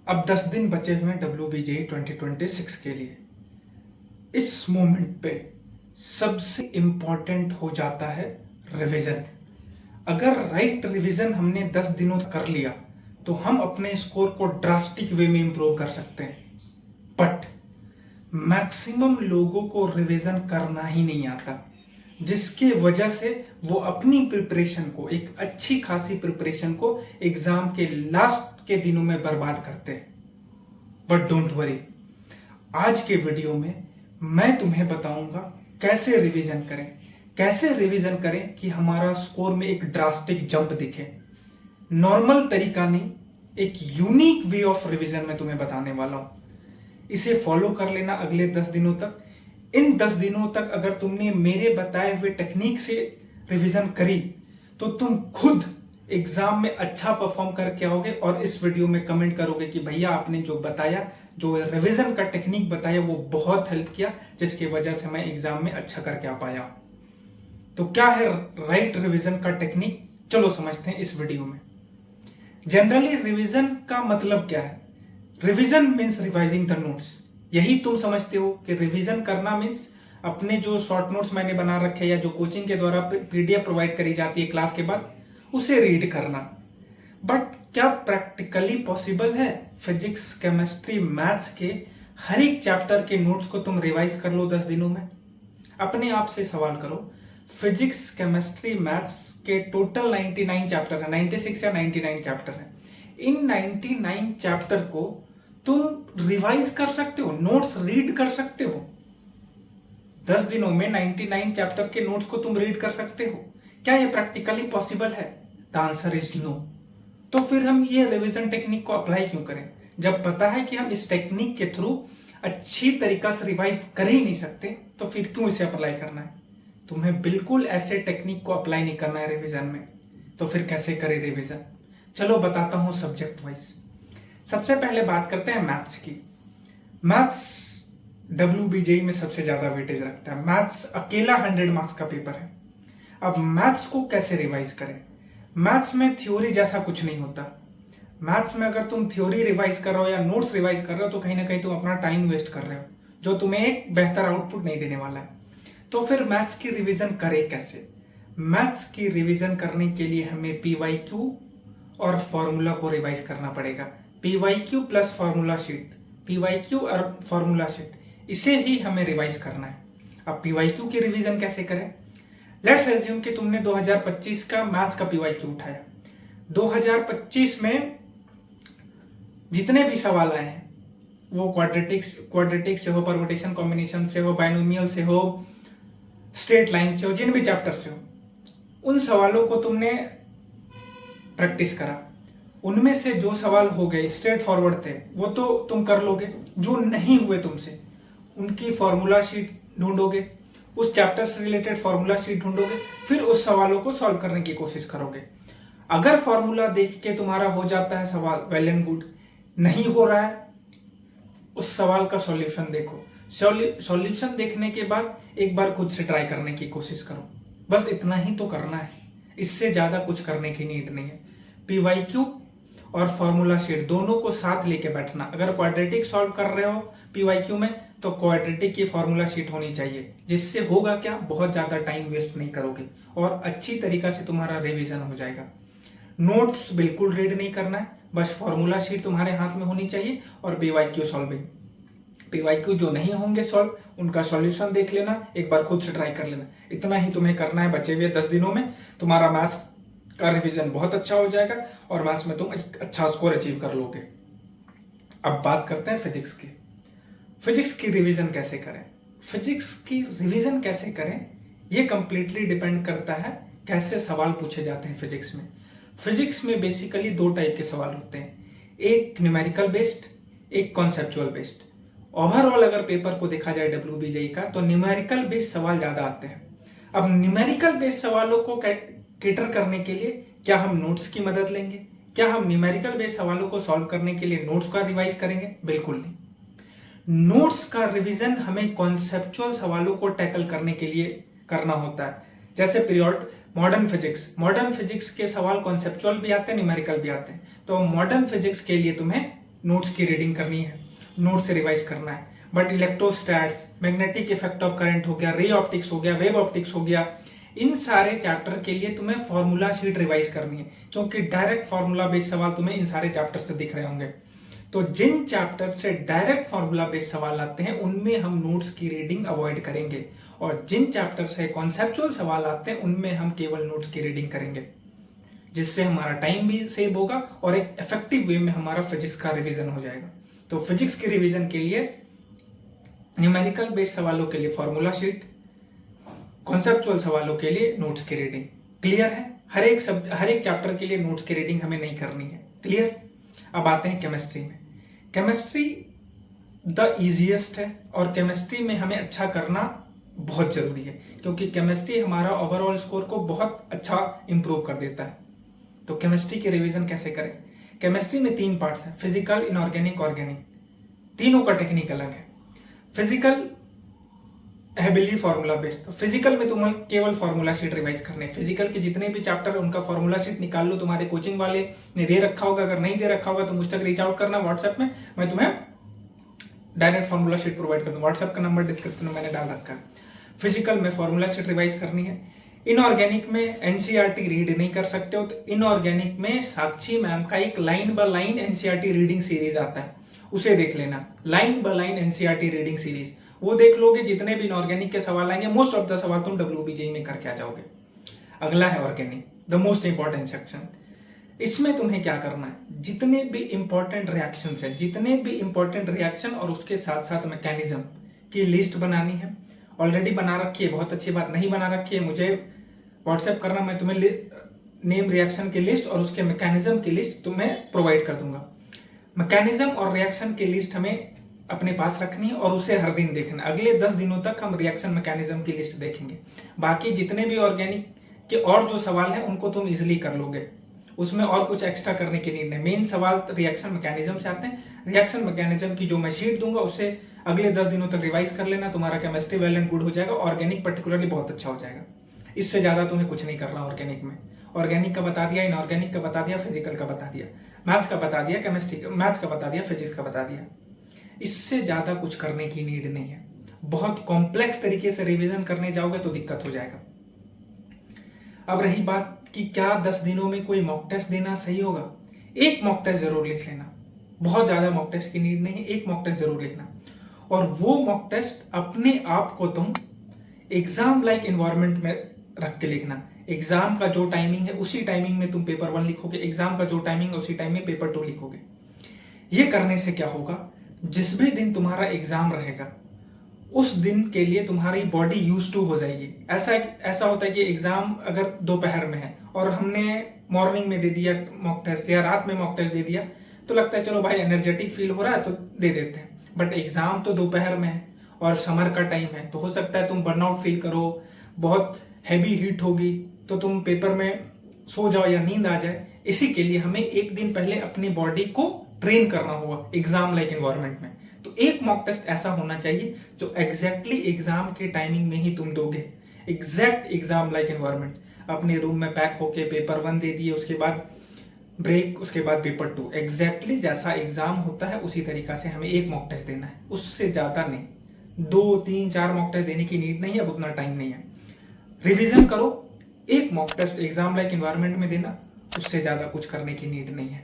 अब 10 दिन बचे हुए हैं WBJ 2026 के लिए। इस मोमेंट पे सबसे इंपॉर्टेंट हो जाता है रिवीजन। अगर राइट रिवीजन हमने 10 दिनों तक कर लिया तो हम अपने स्कोर को ड्रास्टिक वे में इंप्रूव कर सकते हैं। बट मैक्सिमम लोगों को रिवीजन करना ही नहीं आता, जिसके वजह से वो अपनी प्रिपरेशन को, एक अच्छी खासी प्रिपरेशन को एग्जाम के लास्ट के दिनों में बर्बाद करते हैं। बट डोंट वरी, आज के वीडियो में मैं तुम्हें बताऊंगा कैसे रिवीजन करें कि हमारा स्कोर में एक ड्रास्टिक जंप दिखे। नॉर्मल तरीका नहीं, एक यूनिक वे ऑफ रिवीजन मैं तुम्हें बताने वाला हूं। इसे फॉलो कर लेना अगले 10 दिनों तक। इन 10 दिनों तक अगर तुमने मेरे बताए हुए टेक्निक से रिवीजन करी तो तुम खुद एग्जाम में अच्छा परफॉर्म करके आओगे और इस वीडियो में कमेंट करोगे कि भैया आपने जो बताया, जो रिवीजन का टेक्निक बताया, वो बहुत हेल्प किया, जिसकी वजह से मैं एग्जाम में अच्छा करके आ पाया। तो क्या है राइट रिवीजन का टेक्निक, चलो समझते हैं इस वीडियो में। जनरली रिवीजन का मतलब क्या है? Revision means revising the notes. यही तुम समझते हो कि रिवीजन करना मीन्स अपने जो शॉर्ट नोट्स मैंने बना रखे या जो कोचिंग के द्वारा PDF प्रोवाइड करी जाती है क्लास के बाद, उसे रीड करना। बट क्या प्रैक्टिकली पॉसिबल है फिजिक्स, केमिस्ट्री, मैथ्स के हर एक चैप्टर के नोट्स को तुम रिवाइज कर लो 10 दिनों में? अपने आप से सवाल करो। फिजिक्स, केमिस्ट्री, मैथ्स के टोटल 99 चैप्टर है, 96 या 99 चैप्टर है। इन 99 चैप्टर को तुम रिवाइज कर सकते हो, नोट्स रीड कर सकते हो। 10 दिनों में 99 चैप्टर के नोट्स को तुम रीड कर सकते हो। क्या ये प्रैक्टिकली पॉसिबल है? The answer is no. तो फिर हम ये रिवीजन टेक्निक को अप्लाई क्यों करें, जब पता है कि हम इस टेक्निक के थ्रू अच्छी तरीका से रिवाइज कर ही नहीं सकते? तो फिर क्यों इसे अप्लाई करना है? तुम्हें बिल्कुल ऐसे टेक्निक को अप्लाई नहीं करना है रिवीजन में। तो फिर कैसे करें रिवीजन? चलो बताता हूं सब्जेक्ट वाइज। सबसे पहले बात करते हैं मैथ्स की। मैथ्स WBJ में सबसे ज्यादा वेटेज रखता है। मैथ्स अकेला 100 मार्क्स का पेपर है। अब मैथ्स को कैसे रिवाइज करें? मैथ्स में थ्योरी जैसा कुछ नहीं होता। मैथ्स में अगर तुम थ्योरी रिवाइज कर रहे हो या नोट्स रिवाइज कर रहे हो तो कहीं ना कहीं तुम अपना टाइम वेस्ट कर रहे हो, जो तुम्हें एक बेहतर आउटपुट नहीं देने वाला है। तो फिर मैथ्स की रिवीजन करें कैसे? मैथ्स की रिवीजन करने के लिए हमें PYQ और फॉर्मूला को रिवाइज करना पड़ेगा। PYQ plus formula sheet, PYQ और फॉर्मूला शीट, इसे ही हमें रिवाइज करना है। अब PYQ की रिवीजन कैसे करें? लेट्स एज्यूम कि तुमने 2025 का मैथ्स का PYQ उठाया। 2025 में जितने भी सवाल आए हैं, वो क्वाड्रेटिक्स से हो, परमुटेशन कॉम्बिनेशन से हो, बाइनोमियल से हो, स्ट्रेट लाइन से हो, जिन भी चैप्टर से हो, उन सवालों को तुमने प्रैक्टिस करा। उनमें से जो सवाल हो गए स्ट्रेट फॉरवर्ड थे वो तो तुम कर लोगे। जो नहीं हुए तुमसे, उनकी फॉर्मूला शीट ढूंढोगे, उस चैप्टर से रिलेटेड फॉर्मूला शीट ढूंढोगे, फिर उस सवालों को सॉल्व करने की कोशिश करोगे। अगर फॉर्मूला देख के तुम्हारा हो जाता है सवाल, वेल एंड गुड। नहीं हो रहा है, उस सवाल का सॉल्यूशन देखो। सॉल्यूशन देखने के बाद एक बार खुद से ट्राई करने की कोशिश करो। बस इतना ही तो करना है, इससे ज्यादा कुछ करने की नीड नहीं है। PYQ और फॉर्मूला शीट दोनों को साथ लेके बैठना। अगर क्वाड्रेटिक सॉल्व कर रहे हो PYQ में तो क्वाड्रेटिक की फॉर्मूला शीट होनी चाहिए, जिससे होगा क्या, बहुत ज्यादा टाइम वेस्ट नहीं करोगे और अच्छी तरीका से तुम्हारा रिवीजन हो जाएगा। नोट्स बिल्कुल रीड नहीं करना है, बस फॉर्मूला शीट तुम्हारे हाथ में होनी चाहिए और PYQ सॉल्विंग। PYQ जो नहीं होंगे सॉल्व, उनका सॉल्यूशन देख लेना, एक बार खुद से ट्राई कर लेना। इतना ही तुम्हें करना है। बचे हुए 10 दिनों में तुम्हारा मैथ्स का रिवीजन बहुत अच्छा हो जाएगा और मैथ्स में तुम अच्छा स्कोर अचीव कर लोगे। अब बात करते हैं फिजिक्स की। फिजिक्स की रिवीजन कैसे करें? फिजिक्स की रिवीजन कैसे करें ये कंप्लीटली डिपेंड करता है कैसे सवाल पूछे जाते हैं फिजिक्स में। फिजिक्स में बेसिकली 2 टाइप के सवाल होते हैं, एक न्यूमेरिकल बेस्ड, एक कॉन्सेप्चुअल बेस्ड। ओवरऑल अगर पेपर को देखा जाए WBJ का तो न्यूमेरिकल बेस्ड सवाल ज्यादा आते हैं। अब न्यूमेरिकल बेस्ड सवालों को केटर करने के लिए क्या हम नोट्स की मदद लेंगे? क्या हम न्यूमेरिकल बेस्ड सवालों को सॉल्व करने के लिए नोट्स का रिवाइज करेंगे? बिल्कुल नहीं। नोट्स का रिवीजन हमें कॉन्सेप्चुअल सवालों को टैकल करने के लिए करना होता है। जैसे पीरियड मॉडर्न फिजिक्स के सवाल कॉन्सेप्चुअल भी आते हैं, न्यूमेरिकल भी आते हैं। तो मॉडर्न फिजिक्स के लिए तुम्हें नोट्स की रीडिंग करनी है, नोट्स से रिवाइज करना है। But electrostatics, magnetic effect of current हो गया, रे ऑप्टिक्स हो गया, वेव ऑप्टिक्स हो गया, इन सारे चैप्टर के लिए तुम्हें फॉर्मूला शीट रिवाइज करनी है, क्योंकि डायरेक्ट फॉर्मूला बेस्ड सवाल तुम्हें इन सारे चैप्टर से दिख रहे होंगे। तो जिन चैप्टर से डायरेक्ट फॉर्मूला बेस्ड सवाल आते हैं उनमें हम नोट्स की रीडिंग अवॉइड करेंगे, और जिन चैप्टर से कॉन्सेप्चुअल सवाल आते हैं उनमें हम केवल नोट्स की रीडिंग करेंगे, जिससे हमारा टाइम भी सेव होगा और एक इफेक्टिव वे में हमारा फिजिक्स का रिवीजन हो जाएगा। तो फिजिक्स के रिवीजन के लिए न्यूमेरिकल बेस्ड सवालों के लिए फॉर्मूला शीट, कॉन्सेप्चुअल सवालों के लिए नोट्स की रीडिंग। क्लियर है? हर एक चैप्टर के लिए नोट्स की रीडिंग हमें नहीं करनी है। क्लियर? अब आते हैं केमिस्ट्री में। केमिस्ट्री द इजीएस्ट है, और केमिस्ट्री में हमें अच्छा करना बहुत जरूरी है, क्योंकि केमिस्ट्री हमारा ओवरऑल स्कोर को बहुत अच्छा इंप्रूव कर देता है। तो केमिस्ट्री के रिवीजन कैसे करें? केमिस्ट्री में 3 पार्ट्स हैं, फिजिकल, इनऑर्गेनिक, ऑर्गेनिक। तीनों का टेक्निक अलग है। Physical heavily formula based. तो फिजिकल में तुम्हें केवल फॉर्मूला शीट रिवाइज करने। फिजिकल के जितने भी चैप्टर है उनका फॉर्मूला शीट निकाल लो, तुम्हारे कोचिंग वाले ने दे रखा होगा। अगर नहीं दे रखा होगा तो मुझ तक रीच आउट करना व्हाट्सएप में, मैं तुम्हें डायरेक्ट फॉर्मूला शीट प्रोवाइड कर दूं। व्हाट्सएप का नंबर डिस्क्रिप्शन में मैंने डाल रखा है। फिजिकल में फॉर्मूला शीट रिवाइज करनी है। इनऑर्गेनिक में एनसीईआरटी रीड नहीं कर सकते हो, तो इनऑर्गेनिक में साक्षी मैम का एक line by line NCERT reading series आता है, उसे देख लेना। Line by line NCERT reading series वो देख लोगे, जितने भी इनऑर्गेनिक के सवाल आएंगे मोस्ट ऑफ द सवाल तुम WBJ में करके आ जाओगे। अगला है organic, the most important section. इसमें तुम्हें क्या करना है, जितने भी इंपॉर्टेंट रिएक्शंस है, जितने भी इंपॉर्टेंट रिएक्शन और उसके साथ साथ मैकेनिज्म की लिस्ट बनानी है। ऑलरेडी बना रखी है, बहुत अच्छी बात। नहीं बना रखी है, मुझे व्हाट्सएप करना, मैं तुम्हें नेम रिएक्शन की लिस्ट और उसके मैकेनिज्म की लिस्ट तुम्हें प्रोवाइड कर दूंगा। मैकेनिज्म और रिएक्शन की लिस्ट हमें अपने पास रखनी है और उसे हर दिन देखना। अगले 10 दिनों तक हम रिएक्शन मैकेनिज्म की लिस्ट देखेंगे। बाकी जितने भी ऑर्गेनिक के और जो सवाल है उनको तुम इजिली कर लोगे, उसमें और कुछ एक्स्ट्रा करने की नीड नहीं। मेन सवाल रिएक्शन मैकेनिज्म से आते हैं। रिएक्शन मैकेनिज्म की जो मैं शीट दूंगा उससे अगले 10 दिनों तक रिवाइज कर लेना, तुम्हारा केमिस्ट्री वेल एंड गुड हो जाएगा। ऑर्गेनिक पर्टिकुलरली बहुत अच्छा हो जाएगा। इससे ज्यादा तुम्हें कुछ नहीं करना ऑर्गेनिक में। ऑर्गेनिक का बता दिया, इनऑर्गेनिक का बता दिया, फिजिकल का बता दिया, मैथ्स का बता दिया, केमिस्ट्री मैथ्स का बता दिया, फिजिक्स का बता दिया। इससे ज्यादा कुछ करने की नीड नहीं है। बहुत कॉम्प्लेक्स तरीके से रिवीजन करने जाओगे तो दिक्कत हो जाएगा। अब रही बात कि क्या 10 दिनों में कोई मॉक टेस्ट देना सही होगा? एक मॉक टेस्ट जरूर लिख लेना, बहुत ज्यादा मॉक टेस्ट की नीड नहीं है, एक मॉक टेस्ट जरूर लिखना। और वो मॉक टेस्ट अपने आप को तुम एग्जाम लाइक एनवायरनमेंट में रख के लिखना। एग्जाम का जो टाइमिंग है उसी टाइमिंग में तुम पेपर 1 लिखोगे, एग्जाम का जो टाइमिंग है उसी टाइम में पेपर 2 लिखोगे। ये करने से क्या होगा, जिस भी दिन तुम्हारा एग्जाम रहेगा उस दिन के लिए तुम्हारी बॉडी यूज टू हो जाएगी। ऐसा होता है कि एग्जाम अगर दोपहर में है और हमने मॉर्निंग में दे दिया मॉक टेस्ट या रात में मॉक टेस्ट दे दिया, तो लगता है चलो भाई एनर्जेटिक फील हो रहा है तो दे देते हैं। बट एग्जाम तो दोपहर में है और समर का टाइम है, तो हो सकता है तुम बर्नआउट फील करो, बहुत हैवी हीट होगी तो तुम पेपर में सो जाओ या नींद आ जाए। इसी के लिए हमें एक दिन पहले अपनी बॉडी को ट्रेन करना होगा एग्जाम लाइक एनवायरनमेंट में। तो एक मॉक टेस्ट ऐसा होना चाहिए जो एग्जैक्टली एग्जाम के टाइमिंग में ही तुम दोगे, एग्जैक्ट एग्जाम लाइक एनवायरनमेंट। अपने रूम में पैक होके पेपर 1 दे दिए, उसके बाद ब्रेक, उसके बाद पेपर 2, एग्जैक्टली जैसा एग्जाम होता है उसी तरीका से हमें एक मॉक टेस्ट देना है, उससे ज्यादा नहीं। 2, 3, 4 मॉक टेस्ट देने की नीड नहीं है, अब उतना टाइम नहीं है। रिविजन करो, एक mock test exam like environment में देना, उससे ज्यादा कुछ करने की नीड नहीं है।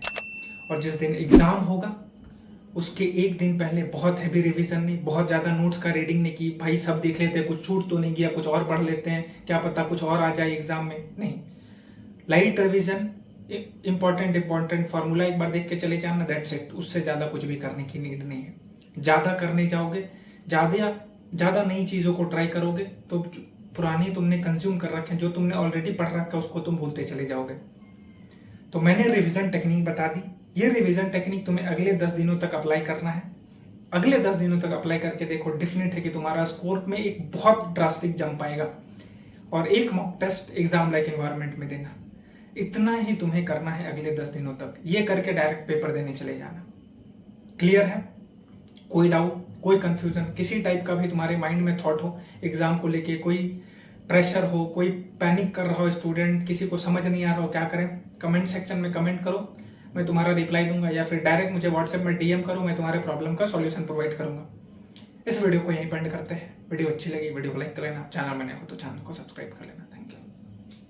और जिस दिन एग्जाम होगा उसके एक दिन पहले बहुत हैवी रिवीजन नहीं, बहुत ज्यादा नोट्स का रीडिंग नहीं की, भाई सब देख लेते हैं, कुछ छूट तो नहीं गया, कुछ और पढ़ लेते हैं, क्या पता कुछ और आ जाए एग्जाम में, नहीं। लाइट रिवीजन, इंपॉर्टेंट फॉर्मूला एक बार देख के चले जाना, दैट्स इट। उससे ज्यादा कुछ भी करने की नीड नहीं है। ज्यादा करने जाओगे, ज्यादा नई चीजों को ट्राई करोगे तो पुरानी तुमने कंज्यूम कर रखे, जो तुमने ऑलरेडी पढ़ रखा उसको तुम भूलते चले जाओगे। तो मैंने रिवीजन टेक्निक बता दी। ये रिवीजन टेक्निक तुम्हें अगले 10 दिनों तक अप्लाई करना है। अगले 10 दिनों तक अप्लाई करके देखो, डेफिनेट है कि तुम्हारा स्कोर में एक बहुत ड्रास्टिक जंप आएगा। और एक mock test exam like environment में देना, इतना ही तुम्हें करना है अगले 10 दिनों तक। ये करके डायरेक्ट पेपर देने चले जाना। क्लियर है? कोई डाउट, कोई कंफ्यूजन, किसी टाइप का भी तुम्हारे माइंड में थॉट हो एग्जाम को लेके, कोई प्रेशर हो, कोई पैनिक कर रहा हो स्टूडेंट, किसी को समझ नहीं आ रहा हो क्या करें, कमेंट सेक्शन में कमेंट करो। मैं तुम्हारा रिप्लाई दूंगा, या फिर डायरेक्ट मुझे व्हाट्सएप में डीएम करो, मैं तुम्हारे प्रॉब्लम का सॉल्यूशन प्रोवाइड करूंगा। इस वीडियो को यहीं पे एंड करते हैं। वीडियो अच्छी लगी वीडियो को लाइक कर लेना, चैनल में नए हो तो चैनल को सब्सक्राइब कर लेना। Thank you.